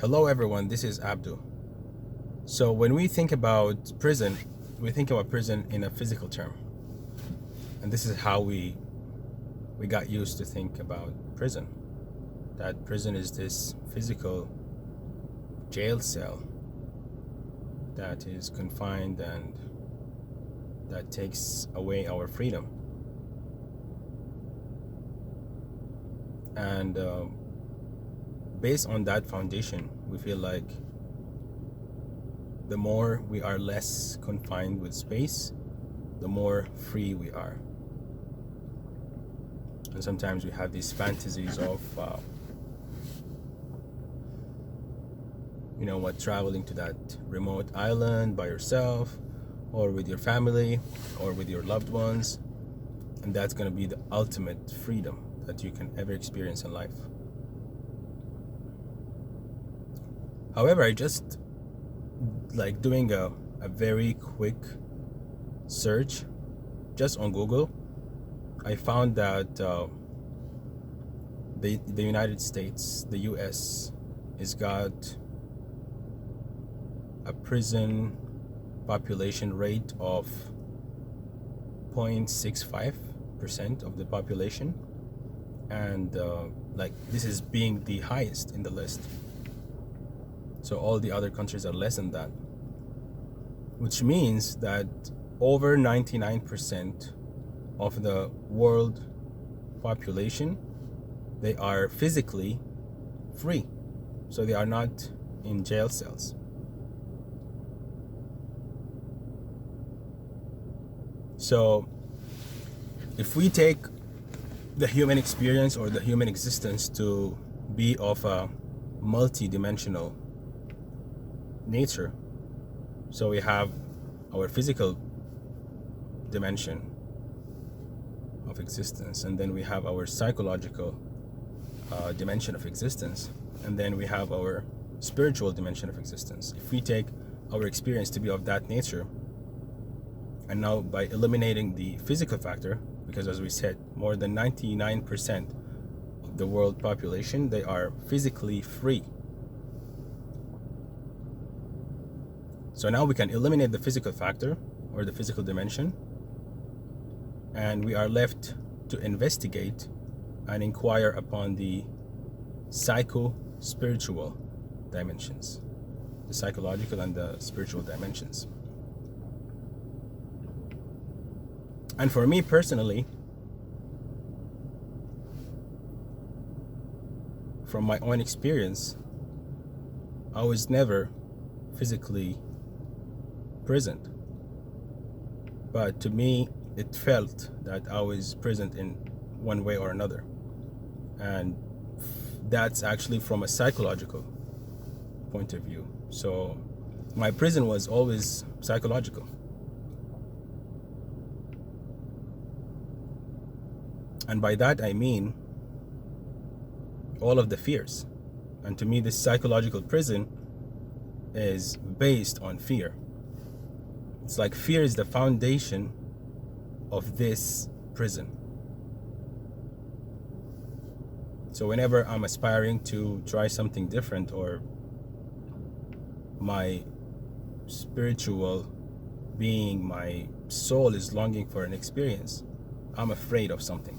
Hello everyone, this is Abdul. So when we think about prison, we think about prison in a physical term. And this is how we got used to think about prison. That prison is this physical jail cell that is confined and that takes away our freedom. And based on that foundation, we feel like the more we are less confined with space, the more free we are. And sometimes we have these fantasies of traveling to that remote island by yourself or with your family or with your loved ones, and that's going to be the ultimate freedom that you can ever experience in life. However, I just doing a very quick search just on Google. I found that the United States, the US, has got a prison population rate of 0.65% of the population, and this is being the highest in the list. So all the other countries are less than that, which means that over 99% of the world population, they are physically free. So they are not in jail cells. So if we take the human experience or the human existence to be of a multidimensional nature, so we have our physical dimension of existence, and then we have our psychological dimension of existence, and then we have our spiritual dimension of existence. If we take our experience to be of that nature, and now by eliminating the physical factor, because as we said, more than 99% of the world population, they are physically free. So now we can eliminate the physical factor or the physical dimension, and we are left to investigate and inquire upon the psychospiritual dimensions, the psychological and the spiritual dimensions. And for me personally, from my own experience, I was never physically present, but to me it felt that I was present in one way or another, and that's actually from a psychological point of view. So my prison was always psychological, and by that I mean all of the fears. And to me, this psychological prison is based on fear. It's like fear is the foundation of this prison. So whenever I'm aspiring to try something different, or my spiritual being, my soul is longing for an experience, I'm afraid of something.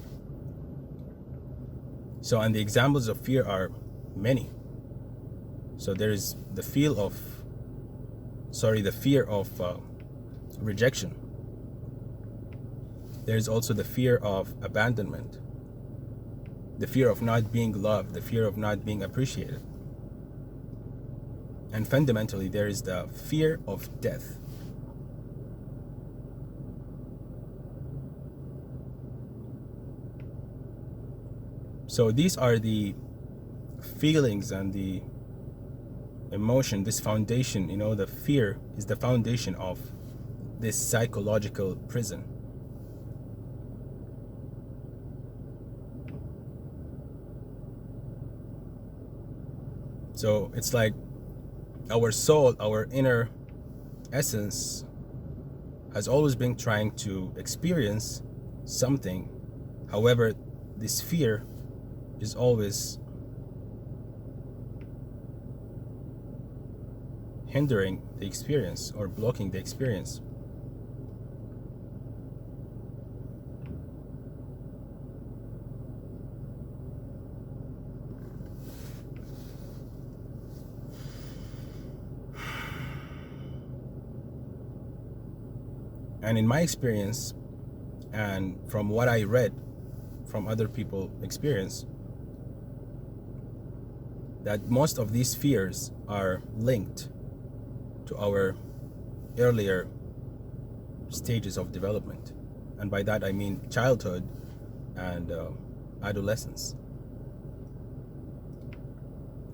So, and the examples of fear are many. So there is the fear of rejection. There's also the fear of abandonment, the fear of not being loved, the fear of not being appreciated. And fundamentally, there is the fear of death. So these are the feelings and the emotion, this foundation, the fear is the foundation of this psychological prison. So it's like our soul, our inner essence, has always been trying to experience something. However, this fear is always hindering the experience or blocking the experience. And in my experience, and from what I read from other people's experience, that most of these fears are linked to our earlier stages of development. And by that I mean childhood and adolescence.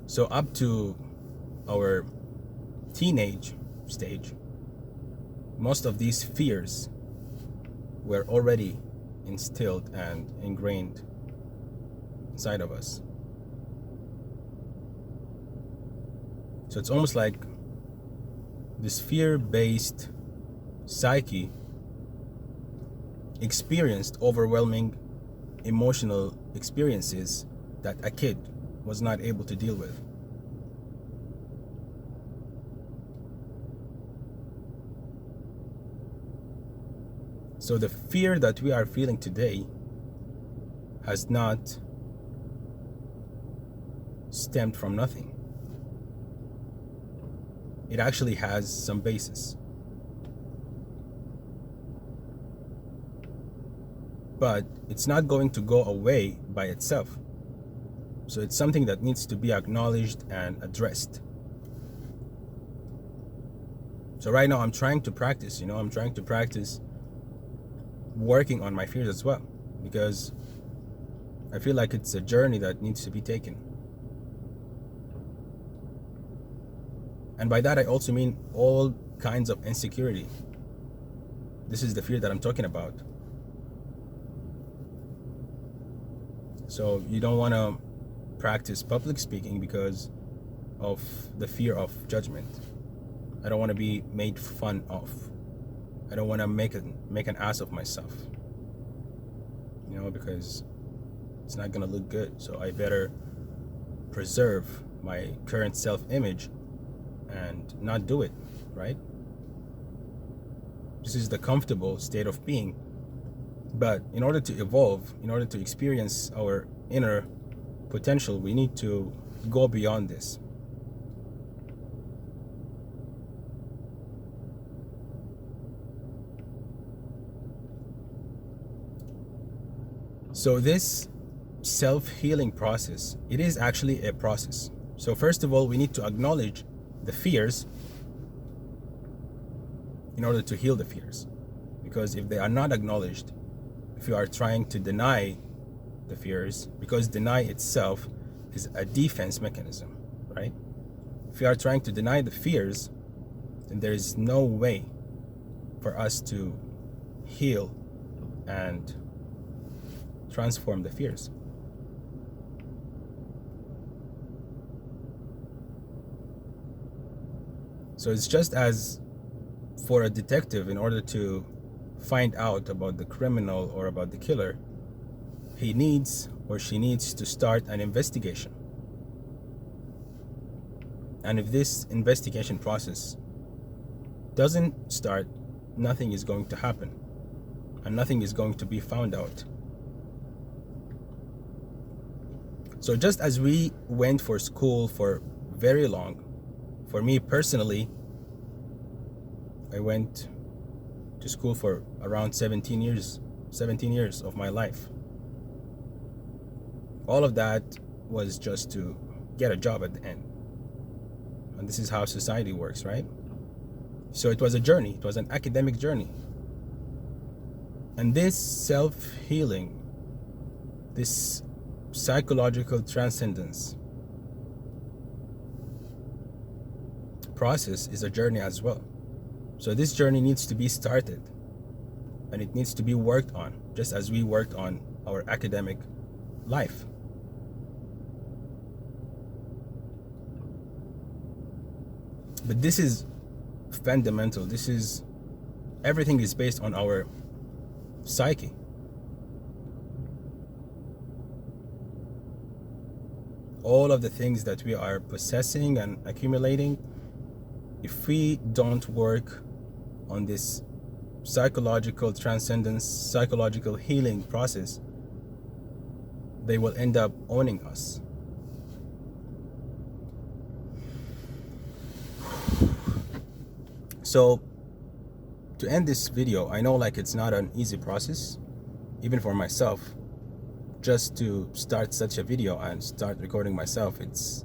So up to our teenage stage, most of these fears were already instilled and ingrained inside of us. So it's almost like this fear-based psyche experienced overwhelming emotional experiences that a kid was not able to deal with. So the fear that we are feeling today has not stemmed from nothing. It actually has some basis. But it's not going to go away by itself. So it's something that needs to be acknowledged and addressed. So right now I'm trying to practice, working on my fears as well, because I feel like it's a journey that needs to be taken. And by that I also mean all kinds of insecurity. This is the fear that I'm talking about. So you don't want to practice public speaking because of the fear of judgment. I don't want to be made fun of. I don't want to make an ass of myself, because it's not going to look good. So I better preserve my current self-image and not do it, right? This is the comfortable state of being. But in order to evolve, in order to experience our inner potential, we need to go beyond this. So this self-healing process, it is actually a process. So first of all, we need to acknowledge the fears in order to heal the fears. Because if they are not acknowledged, if you are trying to deny the fears, because deny itself is a defense mechanism, right? If you are trying to deny the fears, then there is no way for us to heal and transform the fears. So it's just as for a detective, in order to find out about the criminal or about the killer, he needs or she needs to start an investigation. And if this investigation process doesn't start, nothing is going to happen and nothing is going to be found out. So just as we went for school for very long, for me personally, I went to school for around 17 years of my life. All of that was just to get a job at the end. And this is how society works, right? So it was a journey. It was an academic journey. And this self-healing, this psychological transcendence process is a journey as well. So this journey needs to be started and it needs to be worked on, just as we worked on our academic life. But this is fundamental. Everything is based on our psyche. All of the things that we are possessing and accumulating if we don't work on this psychological transcendence, psychological healing process, they will end up owning us. So to end this video, I know like it's not an easy process, even for myself, just to start such a video and start recording myself. It's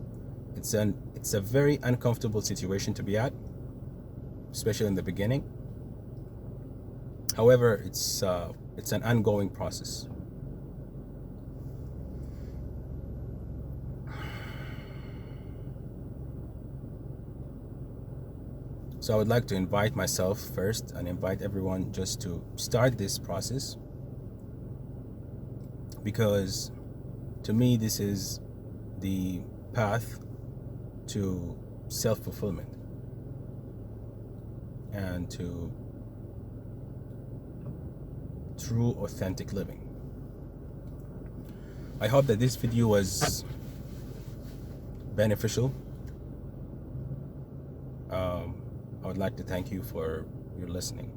a very uncomfortable situation to be at, especially in the beginning. However, it's an ongoing process. So I would like to invite myself first and invite everyone just to start this process, because to me this is the path to self-fulfillment and to true authentic living. I hope that this video was beneficial. I would like to thank you for your listening.